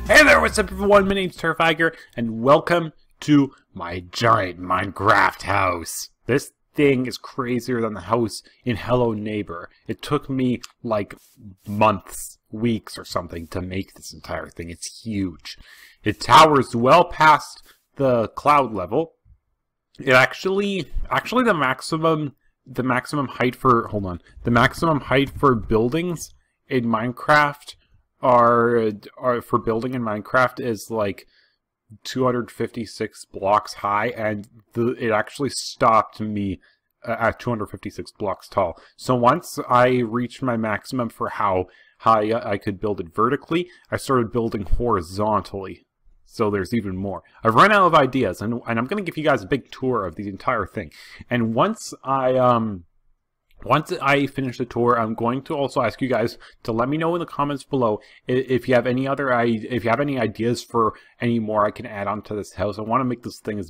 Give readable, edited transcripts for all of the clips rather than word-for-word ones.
Hey there, what's up everyone? My name's Terrifiger, and welcome to my giant Minecraft house. This thing is crazier than the house in Hello Neighbor. It took me like months, weeks or something to make this entire thing. It's huge. It towers well past the cloud level. It actually the maximum height for the maximum height for buildings in Minecraft are for building in Minecraft is like 256 blocks high, and it actually stopped me at 256 blocks tall. So once I reached my maximum for how high I could build it vertically, I started building horizontally. So there's even more. I've run out of ideas, and I'm going to give you guys a big tour of the entire thing. And once I finish the tour, I'm going to also ask you guys to let me know in the comments below if you have any ideas for any more I can add onto this house. I want to make this thing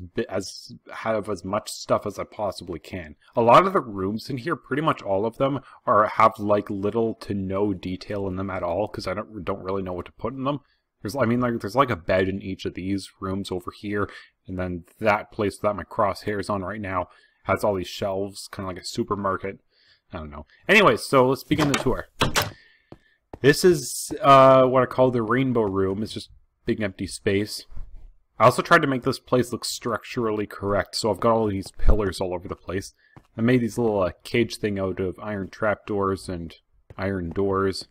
have as much stuff as I possibly can. A lot of the rooms in here, pretty much all of them, have like little to no detail in them at all because I don't really know what to put in them. There's like a bed in each of these rooms over here, and then that place that my crosshair is on right now has all these shelves, kind of like a supermarket. I don't know. Anyways, so let's begin the tour. This is what I call the rainbow room. It's just big empty space. I also tried to make this place look structurally correct, so I've got all these pillars all over the place. I made these little cage thing out of iron trapdoors and iron doors.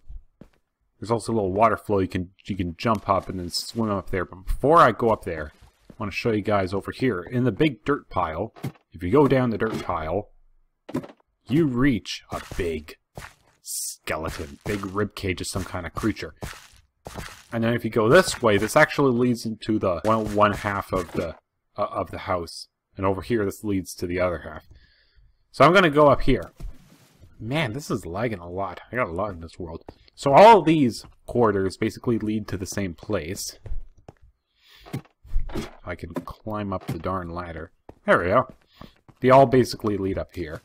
There's also a little water flow you can jump up and then swim up there. But before I go up there, I want to show you guys over here in the big dirt pile. If you go down the dirt pile, you reach a big skeleton, big rib cage of some kind of creature. And then if you go this way, this actually leads into the one half of the house, and over here this leads to the other half. So I'm gonna go up here. Man, this is lagging a lot. I got a lot in this world. So all of these corridors basically lead to the same place. If I can climb up the darn ladder. There we go. They all basically lead up here.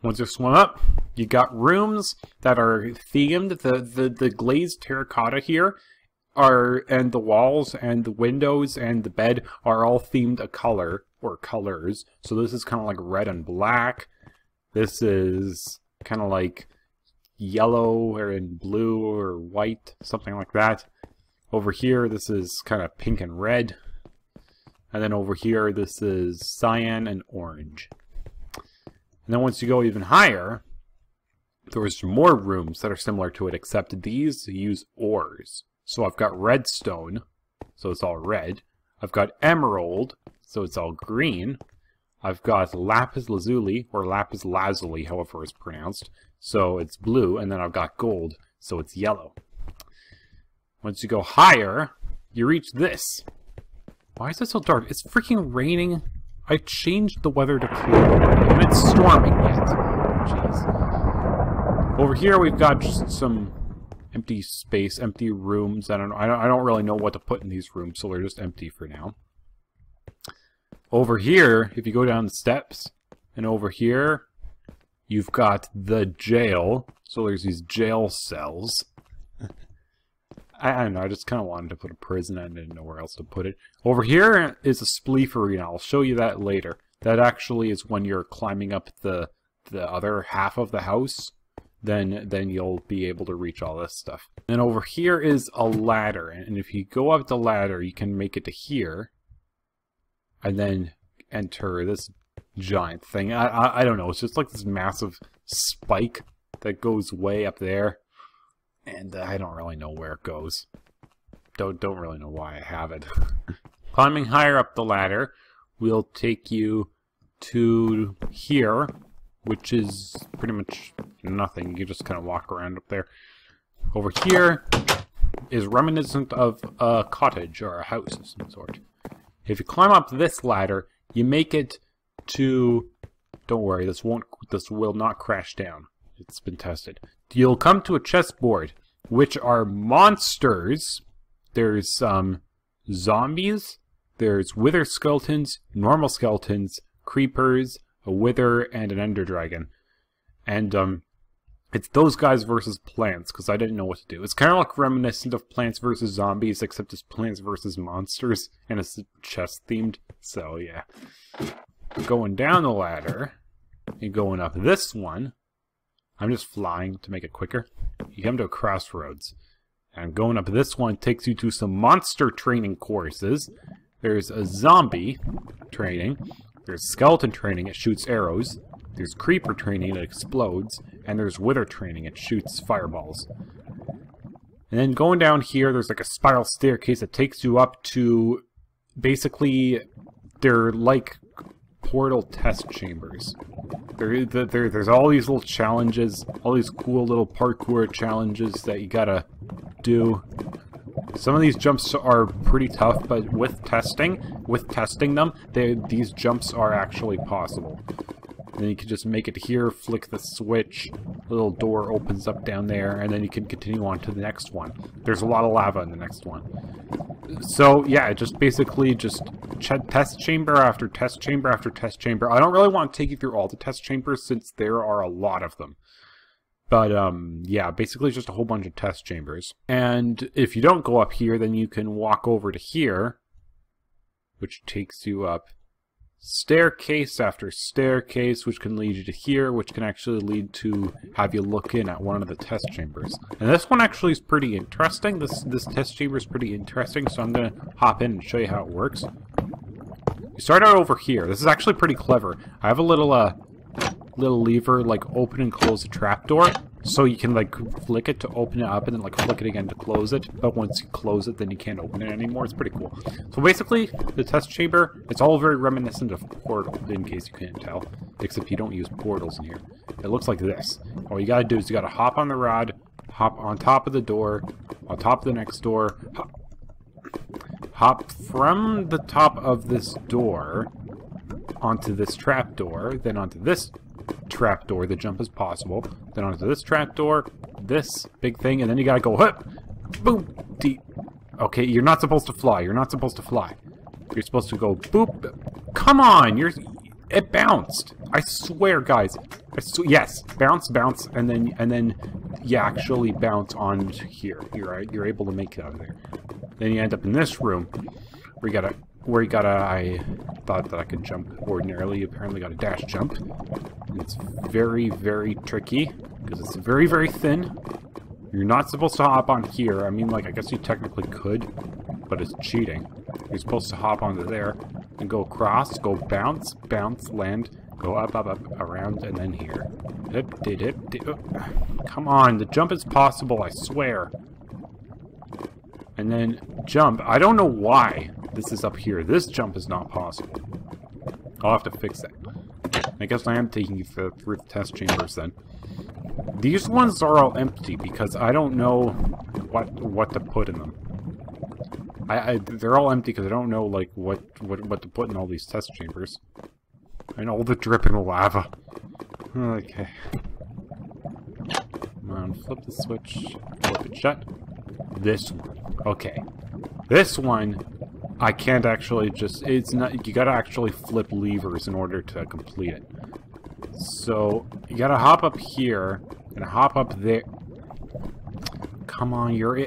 Once you swim up, you got rooms that are themed. The glazed terracotta here and the walls and the windows and the bed are all themed a color or colors. So this is kind of like red and black. This is kind of like yellow or in blue or white, something like that. Over here, this is kind of pink and red. And then over here, this is cyan and orange. And then once you go even higher, there's more rooms that are similar to it, except these use ores. So I've got redstone, so it's all red. I've got emerald, so it's all green. I've got lapis lazuli, or lapis lazuli, however it's pronounced, so it's blue. And then I've got gold, so it's yellow. Once you go higher, you reach this. Why is it so dark? It's freaking raining. I changed the weather to clear, and it's storming yet. Jeez. Over here we've got just some empty space, empty rooms. I don't really know what to put in these rooms, so they're just empty for now. Over here, if you go down the steps, and over here, you've got the jail. So there's these jail cells. I don't know, I just kind of wanted to put a prison and I didn't know where else to put it. Over here is a spleef arena. I'll show you that later. That actually is when you're climbing up the other half of the house. Then you'll be able to reach all this stuff. And over here is a ladder. And if you go up the ladder, you can make it to here. And then enter this giant thing. I don't know, it's just like this massive spike that goes way up there. And I don't really know where it goes. Don't really know why I have it. Climbing higher up the ladder will take you to here, which is pretty much nothing. You just kind of walk around up there. Over here is reminiscent of a cottage or a house of some sort. If you climb up this ladder, you make it to... Don't worry, this will not crash down. It's been tested. You'll come to a chessboard, which are monsters. There's zombies, there's wither skeletons, normal skeletons, creepers, a wither, and an ender dragon. And It's those guys versus plants, because I didn't know what to do. It's kind of like reminiscent of Plants vs. Zombies, except it's Plants vs. Monsters, and it's chest-themed, so yeah. Going down the ladder, and going up this one, I'm just flying to make it quicker. You come to a crossroads, and going up this one takes you to some monster training courses. There's a zombie training, there's skeleton training, it shoots arrows. There's creeper training, it explodes, and there's wither training, it shoots fireballs. And then going down here, there's like a spiral staircase that takes you up to, basically, they're like portal test chambers. There's all these little challenges, all these cool little parkour challenges that you gotta do. Some of these jumps are pretty tough, but with testing them, these jumps are actually possible. And then you can just make it here, flick the switch, a little door opens up down there, and then you can continue on to the next one. There's a lot of lava in the next one. So yeah, just basically just test chamber after test chamber after test chamber. I don't really want to take you through all the test chambers since there are a lot of them. But yeah, basically just a whole bunch of test chambers. And if you don't go up here, then you can walk over to here, which takes you up staircase after staircase, which can lead you to here, which can actually lead to have you look in at one of the test chambers. And this one actually is pretty interesting. This test chamber is pretty interesting, so I'm gonna hop in and show you how it works. You start out over here. This is actually pretty clever. I have a little lever, like open and close the trapdoor, so you can like flick it to open it up and then like flick it again to close it, but once you close it then you can't open it anymore. It's pretty cool. So basically the test chamber, it's all very reminiscent of Portal, in case you can't tell, except you don't use portals in here. It looks like this. All you gotta do is you gotta hop on the rod, hop on top of the door, on top of the next door, hop from the top of this door onto this trapdoor, then onto this trapdoor, the jump is possible, then onto this trapdoor, this big thing, and then you gotta go hup, boom, deep. Okay, you're not supposed to fly, you're not supposed to fly. You're supposed to go boop. Come on, it bounced. I swear, guys. Yes, bounce, and then you actually bounce on here. You're able to make it out of there. Then you end up in this room where you gotta, I thought that I could jump ordinarily. You apparently got a dash jump. And it's very, very tricky, because it's very, very thin. You're not supposed to hop on here. I mean, like, I guess you technically could, but it's cheating. You're supposed to hop onto there, and go across, go bounce, land, go up, around, and then here. Come on, the jump is possible, I swear. And then jump. I don't know why this is up here. This jump is not possible. I'll have to fix that. I guess I am taking you through the test chambers then. These ones are all empty because I don't know what to put in them. They're all empty because I don't know like what to put in all these test chambers. And all the dripping lava. Okay. Come on, flip the switch. Flip it shut. This one. Okay. This one, I can't actually just... It's not... You gotta actually flip levers in order to complete it. So, you gotta hop up here, and hop up there. Come on, you're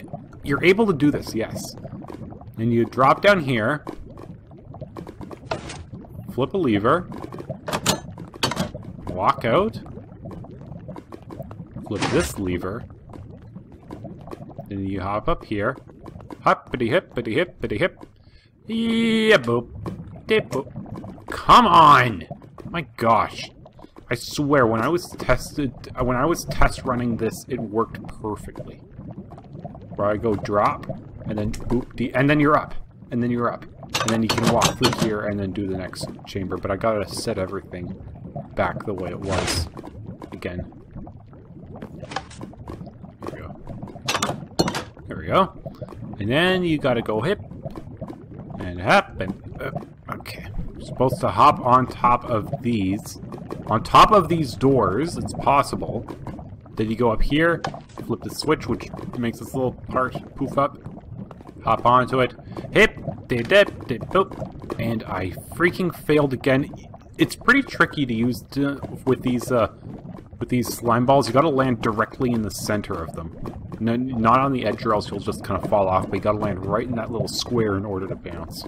able to do this, yes. And you drop down here. Flip a lever. Walk out. Flip this lever. Then you hop up here. Hoppity hippity hippity hip. Yeah, boop. Dip boop. Come on! My gosh. I swear, when I was test running this, it worked perfectly. Where I go drop, and then boop, and then you're up. And then you're up. And then you can walk through here and then do the next chamber. But I gotta set everything back the way it was. Again. There we go. There we go. And then you gotta go hip. And hop and... okay. You're supposed to hop on top of these. On top of these doors, it's possible. Then you go up here, flip the switch, which makes this little part poof up. Hop onto it. Hip, dip, dip, dip, boop. And I freaking failed again. It's pretty tricky to use with these with these slime balls, you gotta land directly in the center of them. No, not on the edge or else you'll just kind of fall off, but you gotta land right in that little square in order to bounce.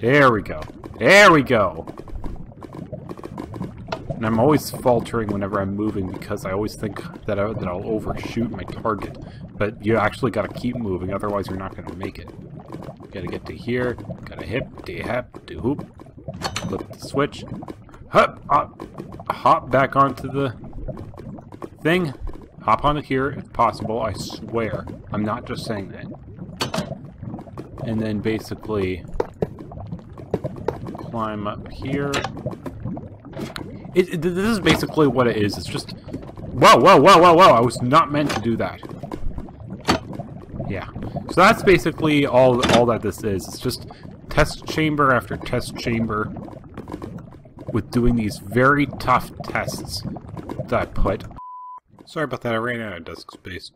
There we go. There we go! And I'm always faltering whenever I'm moving because I always think that I'll overshoot my target. But you actually gotta keep moving, otherwise you're not gonna make it. Gotta get to here, gotta hip, to hop, to hoop, flip the switch, hop back onto the thing, hop onto here if possible, I swear. I'm not just saying that. And then basically climb up here. This is basically what it is. It's just... Whoa, whoa, whoa, whoa, whoa! I was not meant to do that. Yeah. So that's basically all that this is. It's just test chamber after test chamber with doing these very tough tests that I put. Sorry about that, I ran out of disk space.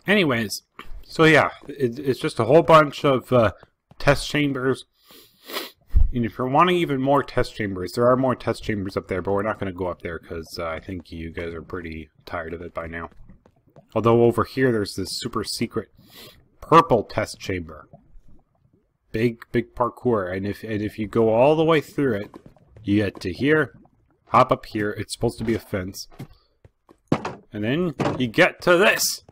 Anyways, so yeah, it's just a whole bunch of test chambers. And if you're wanting even more test chambers, there are more test chambers up there, but we're not going to go up there because I think you guys are pretty tired of it by now. Although over here there's this super secret purple test chamber. Big parkour, and if you go all the way through it, you get to here, hop up here, it's supposed to be a fence, and then you get to this!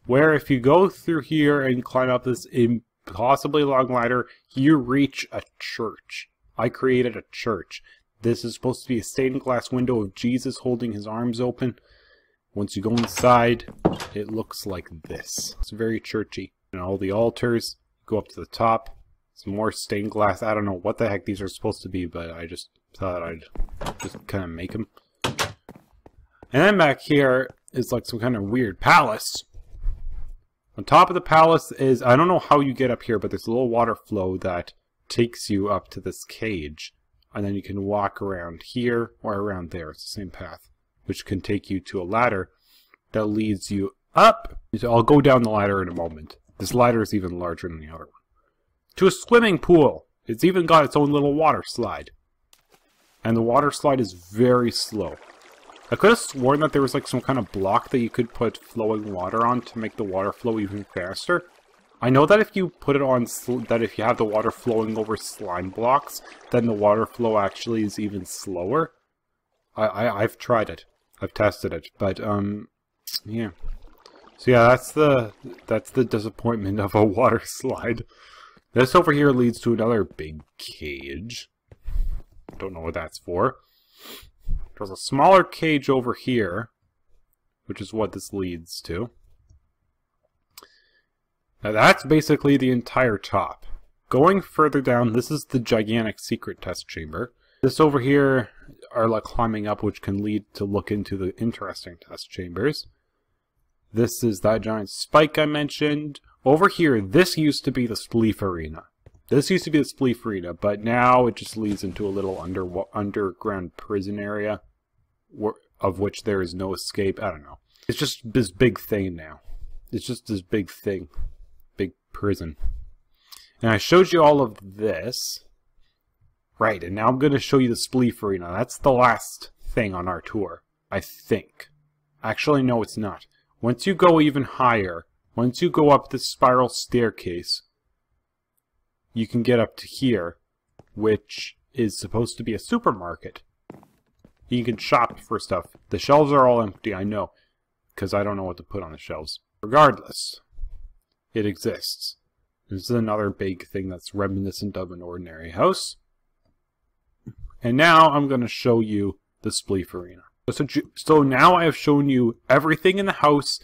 Where if you go through here and climb up this impossibly long ladder, you reach a church. I created a church. This is supposed to be a stained glass window of Jesus holding his arms open. Once you go inside, it looks like this. It's very churchy. And all the altars go up to the top. Some more stained glass. I don't know what the heck these are supposed to be, but I just thought I'd just kind of make them. And then back here is like some kind of weird palace. On top of the palace is, I don't know how you get up here, but there's a little water flow that takes you up to this cage. And then you can walk around here or around there. It's the same path, which can take you to a ladder that leads you up. I'll go down the ladder in a moment. This ladder is even larger than the other one. To a swimming pool. It's even got its own little water slide. And the water slide is very slow. I could have sworn that there was like some kind of block that you could put flowing water on to make the water flow even faster. I know that if you put it on, that if you have the water flowing over slime blocks, then the water flow actually is even slower. I've tried it. I've tested it, but yeah. So yeah, that's the disappointment of a water slide. This over here leads to another big cage. Don't know what that's for. There's a smaller cage over here, which is what this leads to. Now that's basically the entire top. Going further down, this is the gigantic secret test chamber. This over here are like climbing up, which can lead to look into the interesting test chambers. This is that giant spike I mentioned. Over here, this used to be the Spleef Arena. This used to be the Spleef Arena, but now it just leads into a little underground prison area, of which there is no escape. I don't know. It's just this big thing now. It's just this big thing. Big prison. And I showed you all of this. Right, and now I'm going to show you the Spleef Arena. That's the last thing on our tour, I think. Actually, no, it's not. Once you go even higher, once you go up this spiral staircase, you can get up to here, which is supposed to be a supermarket. You can shop for stuff. The shelves are all empty, I know, because I don't know what to put on the shelves. Regardless, it exists. This is another big thing that's reminiscent of an ordinary house. And now I'm going to show you the Spleef Arena. So now I have shown you everything in the house,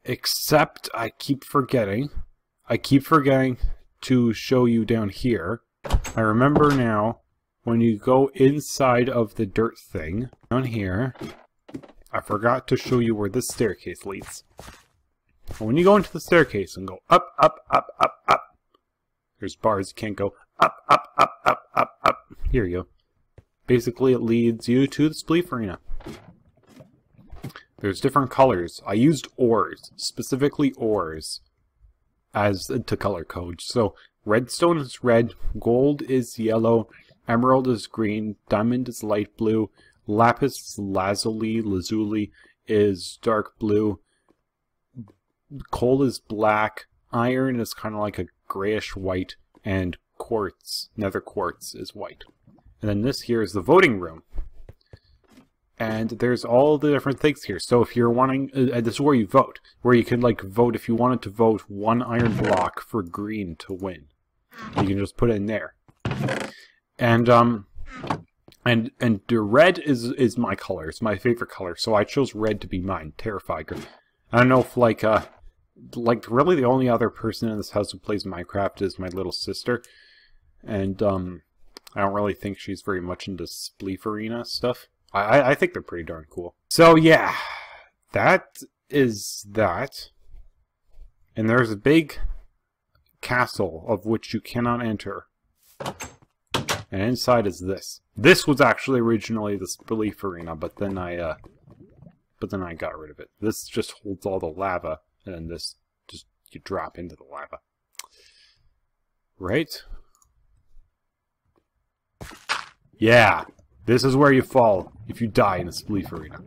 except I keep forgetting to show you down here. I remember now, when you go inside of the dirt thing, down here, I forgot to show you where this staircase leads. When you go into the staircase and go up, up, up, up, up, there's bars you can't go up, up, up, up, up, up. Here you go. Basically, it leads you to the Spleef Arena. There's different colors. I used ores, specifically ores, as to color code. So redstone is red, gold is yellow, emerald is green, diamond is light blue, Lapis lazuli is dark blue. Coal is black. Iron is kind of like a grayish white. And quartz, nether quartz, is white. And then this here is the voting room. And there's all the different things here. So if you're wanting, this is where you vote. Where you can like vote if you wanted to vote 1 iron block for green to win. You can just put it in there. And the red is my color. It's my favorite color. So I chose red to be mine. Terrifier. I don't know if like really the only other person in this house who plays Minecraft is my little sister. And I don't really think she's very much into Spleef Arena stuff. I think they're pretty darn cool. So yeah, that is that. And there's a big castle of which you cannot enter. And inside is this. This was actually originally the Spleef Arena, but then I got rid of it. This just holds all the lava, and then this just you drop into the lava. Right? Yeah. This is where you fall if you die in a Spleef Arena.